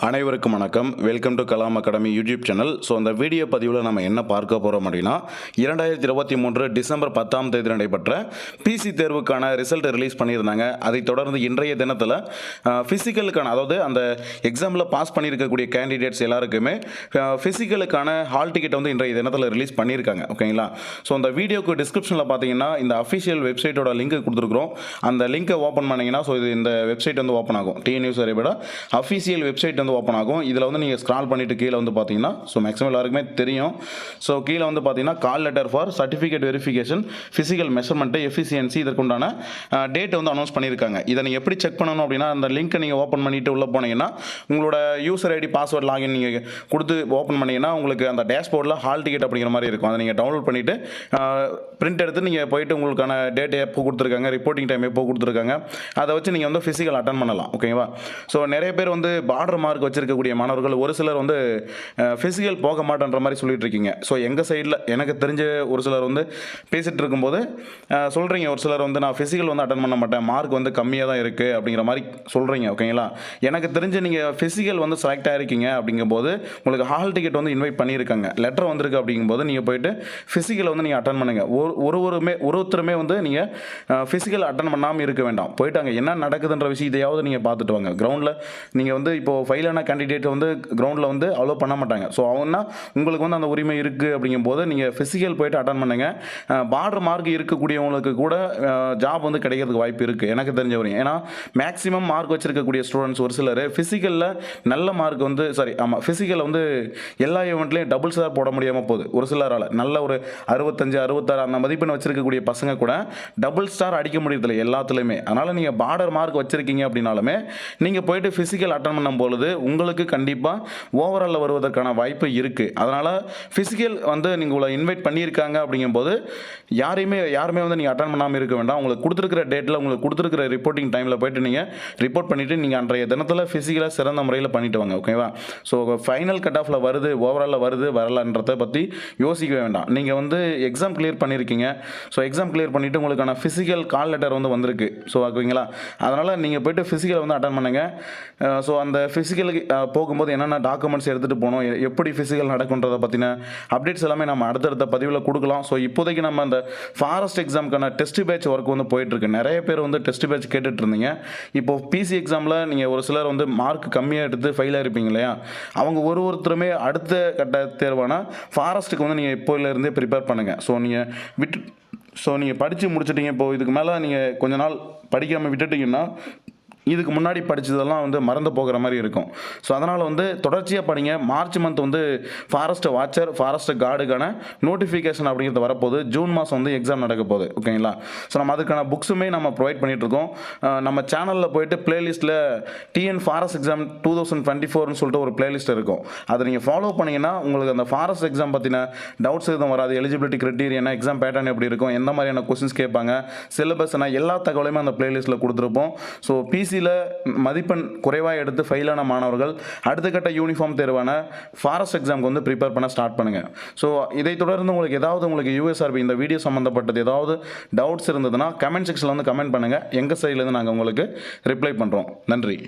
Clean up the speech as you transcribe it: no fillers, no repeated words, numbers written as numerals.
அனைவருக்கும் வணக்கம். Welcome to Kalam academy YouTube channel. So அந்த வீடியோ பதிவில் நம்ம என்ன பார்க்க போகிறோம் அப்படின்னா 2023 டிசம்பர் 10ஆம் தேதி நடைபெற்ற பிசி தேர்வுக்கான ரிசல்ட் ரிலீஸ் பண்ணியிருந்தாங்க. அதைத் தொடர்ந்து இன்றைய தினத்தில் ஃபிசிக்கலுக்கான, அதாவது அந்த எக்ஸாமில் பாஸ் பண்ணியிருக்கக்கூடிய கேண்டிடேட்ஸ் எல்லாருக்குமே ஃபிசிக்கலுக்கான ஹால் டிக்கெட் வந்து இன்றைய தினத்தில் ரிலீஸ் பண்ணியிருக்காங்க. ஓகேங்களா? ஸோ அந்த வீடியோக்கு டிஸ்கிரிப்ஷனில் பார்த்தீங்கன்னா இந்த அஃபிஷியல் வெப்சைட்டோட லிங்க் கொடுத்துருக்குறோம். அந்த லிங்கை ஓப்பன் பண்ணிங்கன்னா ஸோ இது இந்த வெப்சைட் வந்து ஓப்பன் ஆகும். டிஎன்யூஸ் விட அஃபிஷியல் வெப்சைட் வந்து ஓப்பன் ஆகும். இதில் வந்து நீங்கள் ஸ்க்ரால் பண்ணிட்டு கீழே வந்து பார்த்தீங்கன்னா ஸோ மேக்ஸிமம் எல்லாருக்குமே தெரியும். ஸோ கீழே வந்து பார்த்தீங்கன்னா call letter for certificate verification physical measurement efficiency இதற்குண்டான டேட் வந்து அனௌன்ஸ் பண்ணியிருக்காங்க. இதை நீங்கள் எப்படி செக் பண்ணணும் அப்படின்னா அந்த லிங்க்கை நீங்கள் ஓப்பன் பண்ணிட்டு உள்ளே போனீங்கன்னா உங்களோட யூசர் ஐடி பாஸ்வேர்ட் லாகின் நீங்கள் கொடுத்து ஓப்பன் பண்ணிங்கன்னா உங்களுக்கு அந்த டேஷ்போர்டில் ஹால் டிக்கெட் அப்படிங்கிற மாதிரி இருக்கும். அதை நீங்கள் டவுன்லோட் பண்ணிவிட்டு பிரிண்ட் எடுத்து நீங்கள் போயிட்டு உங்களுக்கான டேட் எப்போ கொடுத்துருக்காங்க, ரிப்போர்ட்டிங் டைம் எப்போ கொடுத்துருக்காங்க, அதை வச்சு நீங்கள் வந்து ஃபிசிக்கல் அட்டன் பண்ணலாம். ஓகேவா? ஸோ நிறைய பேர் வந்து பார்டர் மார்க் வச்சிருக்கக்கூடிய மாணவர்கள் ஒரு சிலர் வந்து ஃபிசிக்கல் போக மாட்டேன்ற மாதிரி சொல்லிட்டு இருக்கீங்க. ஸோ எங்கள் சைடில் எனக்கு தெரிஞ்ச ஒரு சிலர் வந்து பேசிகிட்டு இருக்கும்போது சொல்கிறீங்க, ஒரு சிலர் வந்து நான் ஃபிசிக்கல் வந்து அட்டன் பண்ண மாட்டேன், மார்க் வந்து கம்மியாக தான் இருக்குது அப்படிங்கிற மாதிரி சொல்கிறீங்க. ஓகேங்களா? எனக்கு தெரிஞ்சு நீங்கள் ஃபிசிக்கல் வந்து செலக்ட் ஆகிருக்கீங்க அப்படிங்கும்போது உங்களுக்கு ஹால் டிக்கெட் வந்து இன்வைட் பண்ணியிருக்காங்க, லெட்டர் வந்திருக்கு அப்படிங்கும்போது நீங்கள் போயிட்டு ஃபிசிக்கல் வந்து நீங்கள் அட்டன் பண்ணுங்கள். ஒருத்தருமே வந்து நீங்கள் ஃபிசிக்கல் அட்டன் பண்ணாமல் இருக்க வேண்டாம். போயிட்டு அங்கே என்ன நடக்குதுன்ற விஷயத்தையாவது நீங்கள் பார்த்துட்டு வாங்க. கிரவுண்டில் நீங்கள் வந்து இப்போது ஃபைலான கேண்டிடேட் வந்து கிரவுண்டில் வந்து அலோவ் பண்ண மாட்டாங்க. ஸோ அவங்கன்னா உங்களுக்கு வந்து அந்த உரிமை இருக்குது அப்படிங்கும்போது நீங்கள் ஃபிசிக்கல் போயிட்டு அட்டன் பண்ணுங்கள். பார்டர் மார்க் இருக்கக்கூடியவங்களுக்கு கூட ஜாப் வந்து கிடைக்கிறதுக்கு வாய்ப்பு இருக்குது எனக்கு தெரிஞ்ச வரையும். ஏன்னா மேக்ஸிமம் மார்க் வச்சிருக்கக்கூடிய ஸ்டூடெண்ட்ஸ் ஒரு சிலர் ஃபிசிக்கலில் நல்ல மார்க் வந்து ஃபிசிக்கலில் வந்து எல்லா ஈவெண்ட்லேயும் டபுள் ஸ்டார் போட முடியாமல் போகுது. ஒரு சிலரால் நல்ல ஒரு 65 66 அந்த மதிப்பெண் வச்சிருக்கக்கூடிய பசங்க கூட டபுள் ஸ்டார் அடிக்க முடியறதில்லை எல்லாத்துலேயுமே. அதனால் நீங்கள் பார்டர் மார்க் வச்சிருக்கீங்க அப்படின்னாலுமே நீங்கள் போயிட்டு ஃபிசிக்கல் அட்டன் பண்ணும் பொழுது உங்களுக்கு கண்டிப்பாக ஓவராலில் வருவதற்கான வாய்ப்பு இருக்குது. அதனால் ஃபிசிக்கல் வந்து நீங்கள் உங்களை இன்வைட் பண்ணியிருக்காங்க அப்படிங்கும்போது யாருமே வந்து நீங்கள் அட்டன் பண்ணாமல் இருக்க வேண்டாம். உங்களுக்கு கொடுத்துருக்கிற டேட்டில் உங்களுக்கு கொடுத்துருக்கிற ரிப்போர்ட்டிங் டைமில் போய்ட்டு நீங்கள் ரிப்போர்ட் பண்ணிவிட்டு நீங்கள் அன்றைய தினத்தில் ஃபிசிக்கலாக சிறந்த முறையில் பண்ணிட்டு வாங்க. ஓகேவா? ஸோ ஃபைனல் கட் ஆஃபில் வருது, ஓவராலில் வருது வரலான்றதை பற்றி யோசிக்க வேண்டாம். நீங்கள் வந்து எக்ஸாம் கிளியர் பண்ணியிருக்கீங்க. ஸோ எக்ஸாம் கிளியர் பண்ணிவிட்டு உங்களுக்கான ஃபிசிக்கல் கால் லெட்டர் வந்து வந்திருக்கு. ஸோ ஓகேங்களா? அதனால் நீங்கள் போய்ட்டு ஃபிசிக்கலை வந்து அட்டன் பண்ணுங்கள். ஸோ அந்த ஃபிசிக்கலுக்கு போகும்போது என்னென்ன டாக்குமெண்ட்ஸ் எடுத்துகிட்டு போகணும், எப்படி ஃபிசிக்கல் நடக்குன்றதை பற்றின அப்டேட்ஸ் எல்லாமே நம்ம அடுத்தடுத்த பதிவில் கொடுக்கலாம். ஸோ இப்போதைக்கு நம்ம அந்த ஃபாரஸ்ட் எக்ஸாமுக்கான டெஸ்ட் பேட்ச் ஒர்க் வந்து போயிட்டுருக்கு. நிறைய பேர் வந்து டெஸ்ட் பேட்ச் கேட்டுட்டு இருந்தீங்க. இப்போது பிசி எக்ஸாமில் நீங்கள் ஒரு சிலர் வந்து மார்க் கம்மியாக எடுத்து ஃபெயில் ஆகிருப்பீங்க இல்லையா? அவங்க ஒருத்தருமே அடுத்த கட்ட தேர்வான ஃபாரஸ்ட்டுக்கு வந்து நீங்கள் இப்போலேருந்தே ப்ரிப்பேர் பண்ணுங்கள். ஸோ நீங்கள் படித்து முடிச்சிட்டிங்க. இப்போது இதுக்கு மேலே நீங்கள் கொஞ்ச நாள் படிக்காமல் விட்டுட்டிங்கன்னா இதுக்கு முன்னாடி படித்ததெல்லாம் வந்து மறந்து போகிற மாதிரி இருக்கும். ஸோ அதனால் வந்து தொடர்ச்சியாக படிங்க. மார்ச் மந்த் வந்து ஃபாரஸ்ட் வாட்சர், ஃபாரஸ்ட் கார்டுக்கான நோட்டிஃபிகேஷன் அப்படிங்கிறது வரப்போகுது. ஜூன் மாதம் வந்து எக்ஸாம் நடக்க போகுது. ஓகேங்களா? ஸோ நம்ம அதுக்கான புக்ஸுமே நம்ம ப்ரொவைட் பண்ணிகிட்ருக்கோம். நம்ம சேனலில் போய்ட்டு பிளேலிஸ்ட்டில் டிஎன் ஃபாரஸ்ட் எக்ஸாம் 2024ன்னு சொல்லிட்டு ஒரு பிளேலிஸ்ட் இருக்கும். அதை நீங்கள் ஃபாலோ பண்ணிங்கன்னா உங்களுக்கு அந்த ஃபாரஸ்ட் எக்ஸாம் பற்றின டவுட்ஸ் எதுவும் வராது. எலிஜிபிலிட்டி கிரைட்டீரியா, எக்ஸாம் பேட்டர்ன் எப்படி இருக்கும், எந்த மாதிரியான கொஸ்டின்ஸ் கேட்பாங்க, சிலபஸ்னா எல்லா தகவலையுமே அந்த பிளேலிஸ்ட்டில் கொடுத்துருப்போம். ஸோ பிசி மதிப்பெண் குறைவாக எடுத்து ஃபெயிலான மாணவர்கள் அடுத்த கட்ட யூனிஃபார்ம் தேர்வான ஃபாரஸ்ட் எக்ஸாமுக்கு வந்து ப்ரிப்பேர் பண்ண ஸ்டார்ட் பண்ணுங்கள். ஸோ இதை தொடர்ந்து உங்களுக்கு யூஎஸ்ஆர்பி இந்த வீடியோ சம்மந்தப்பட்டது ஏதாவது டவுட்ஸ் இருந்ததுன்னா கமெண்ட் செக்ஷனில் வந்து கமெண்ட் பண்ணுங்கள். எங்கள் சைட்லேருந்து நாங்கள் உங்களுக்கு ரிப்ளை பண்ணுறோம். நன்றி.